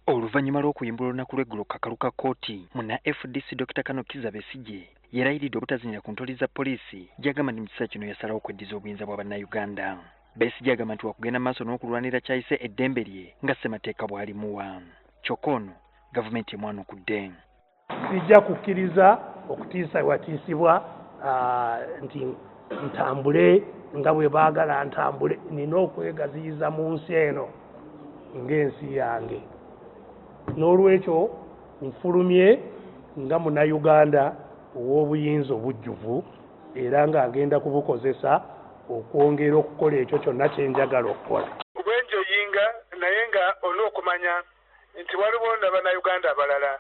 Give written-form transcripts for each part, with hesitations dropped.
Oluvannyuma lw'okuyimbula olunaku lw'eggulo kakalu ka kkooti, munna FDC Dr. Kano Kizza Besigye yalayiridde obutazinira ku ntoli za poliisi gy'agamba nti mu kiseera kino yasalawo okweddiza obuyinza bwa bannayuganda. Besigye agamba nti wakugenda maaso n'okulwanira kyayise eddembe lye nga ssemateeka bw'alimuwa. Kyokka ono gavumenti emwanukudde. Sijja kukkiriza okutiisa watiisibwa nti ntambule nga bwe baagala ntambule. Nina okwegaziyiza mu nsi eno ng'ensi yange. N'olwekyo nfulumye nga munnayuganda ow'obuyinza obujjuvu era ng'agenda kubukozesa okwongera okukola ekyo kyonna kye njagala okukola. Obwenjoyinga naye nga olina okumanya nti waliwo n'abannayuganda abalala.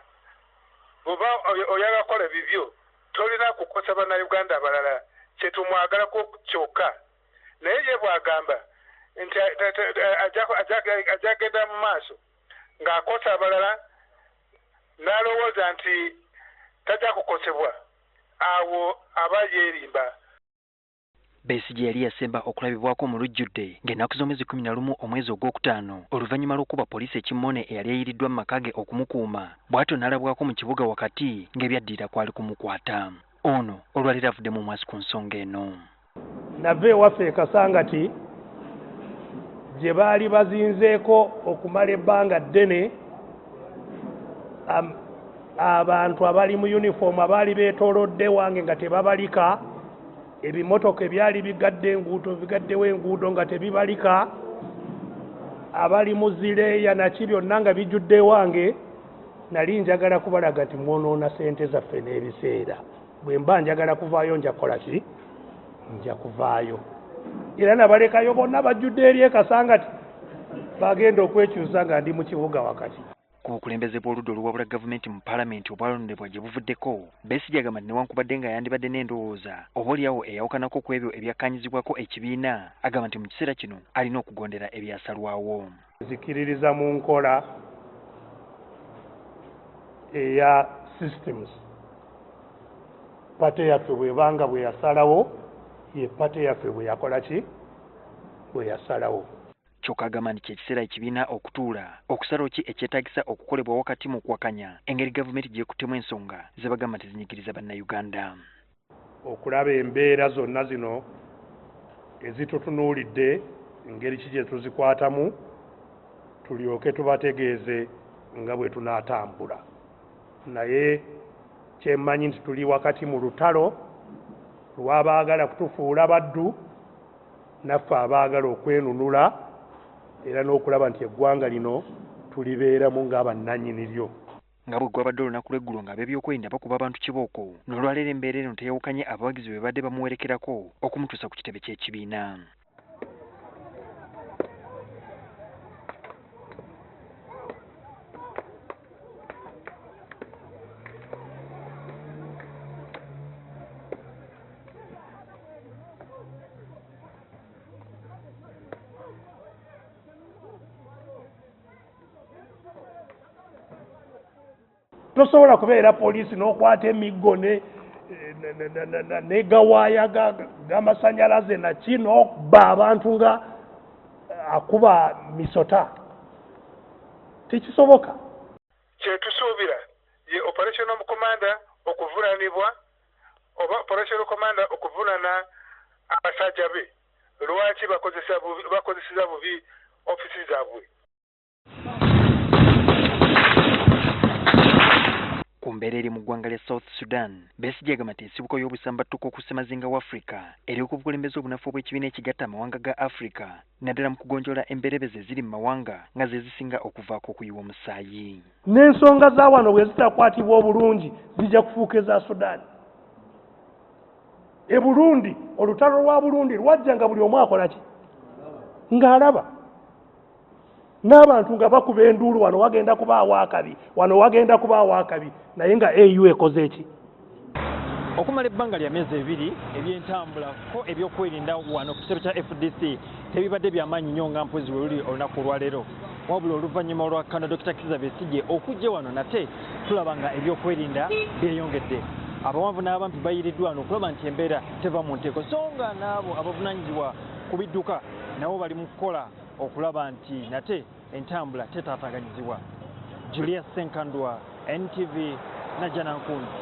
Bw'oba oyagala kukola bibyo tolina kukosa bannayuganda abalala kye tumwagalako kyokka. Naye ye bw'agamba nti ajja genda mu maaso ng'akosa abalala n'alowooza nti tajja kukosebwa, awo aba yeerimba. Besigye yali yasemba okulabibwako mu lujjudde ng'ennaku z'omwezi 11 omwezi ogwokutaano oluvannyuma lw'okuba poliisi ekimmone eyali eyiriddwa mu maka ge okumukuuma bw'atyo n'alabwako mu kibuga wakati ng'ebyaddirira kwali kumukwata. Ono olwaleero avuddemu omwasi ku nsonga eno. Nava ewaffe e Kasangati gye baali bazinzeeko okumala ebbanga ddene, abantu abali mu uniform abaali beetoolodde wange nga tebabalika, ebimotoka ebyali bigaddewo enguudo nga tebibalika, abali mu zireeya naki byonna nga bijjudde wange. Nali njagala kubalaga nti mwonoona ssente zaffe n'ebiseera. Bwe mba njagala kuvaayo nja kukola ki? Nja kuvaayo. Era nabalekayo bonna bajjudde eri e Kasangati bagenda okwekyusa nga ndi mu kibuga wakati. Ku bukulembeze bw'oludda oluwabula gavumenti mu paalamenti obwalondebwa gye buvuddeko, Besigye agamba nti newankubadde nga yandibadde n'endowooza oboolyawo eyawukanako ku ebyo ebyakkaanyizibwako ekibiina, agamba nti mu kiseera kino alina okugondera ebyasalwawo. Nzikiririza mu nkola eya systems. Pate yaffe bw'ebanga bwe yasalawo, ye pate yaffe bwe yakola ki? Bwe yasalawo. Kyokka agamba nti kyekiseera ekibiina okutuula okusalawo ki ekyetaagisa okukolebwa wakati mu kuwakanya engeri gavumenti gyekuttemu ensonga ze bagamba nti zinyigiriza bannayuganda. Okulaba embeera zonna zino ezitutunuulidde engeri ki gye tuzikwatamu, tulyoke tubategeeze nga bwe tunaatambula. Naye kyemmanyi nti tuli wakati mu lutalo lw'abaagala kutufuula baddu naffe abaagala okwenunula era n'okulaba nti eggwanga lino tulibeeramu ng'abannannyini lyo. Nga bwe gwabadde olunaku lw'eggulo ng'ab'ebyokwerinda bakuba abantu kibooko, n'olwaleero embeera eno teyawukanye abawagizi bwe badde bamuwerekerako okumutuusa ku kitebe ky'ekibiina. Tosobola kubeera poliisi n'okwata emiggo n'egawaaya g'amasannyalaze naki n'okubba abantu nga akuba misota. Tekisoboka. Kye tusuubira ye operational commander okuvunaanibwa oba operational commander okuvunaana abasajja be lwaki bakozesa bubi ofisi zaabwe. Ku mbeera eri mu ggwanga lya South Sudan, Besigye agamba nti ensibuko y'obusambattuko ku ssemazinga wa Afrika eri ku bukulembeze obunafu bw'ekibiina ekigatta amawanga ga Afrika naddala mu kugonjoola emberebeze eziri mu mawanga nga ze zisinga okuvaako okuyiwa omusaayi. N'ensonga za wano bwe zitakwatibwa obulungi zijja kufuuka eza Sudan. E Burundi, olutalo lwa Burundi lwajja nga buli omu akola ki? Ng'alaba. N'abantu nga bakuba enduulu wano wagenda kubaawo akabi, wano wagenda kubaawo akabi, naye nga AU ekoze eki? Okumala ebbanga lya myezi 2 ebyentambula ko ebyokwerinda wano ku kitebe kya FDC tebibadde byamaanyi nnyo nga mpozi we luli olunaku olwaleero. Wabula oluvannyuma lwa Kano Dr. Kizza Besigye okujja wano nate tulaba nga ebyokwerinda byeyongedde. Abawanvu n'abampi bayiriddwa wano okulaba nti embeera teva mu nteeko, so nga n'abo abavunaanyizibwa ku bidduka nabo bali mu kukola okulaba nti nate entambula tetaataganyizibwa. Julius Senkandwa, NTV, Najja Nankundu.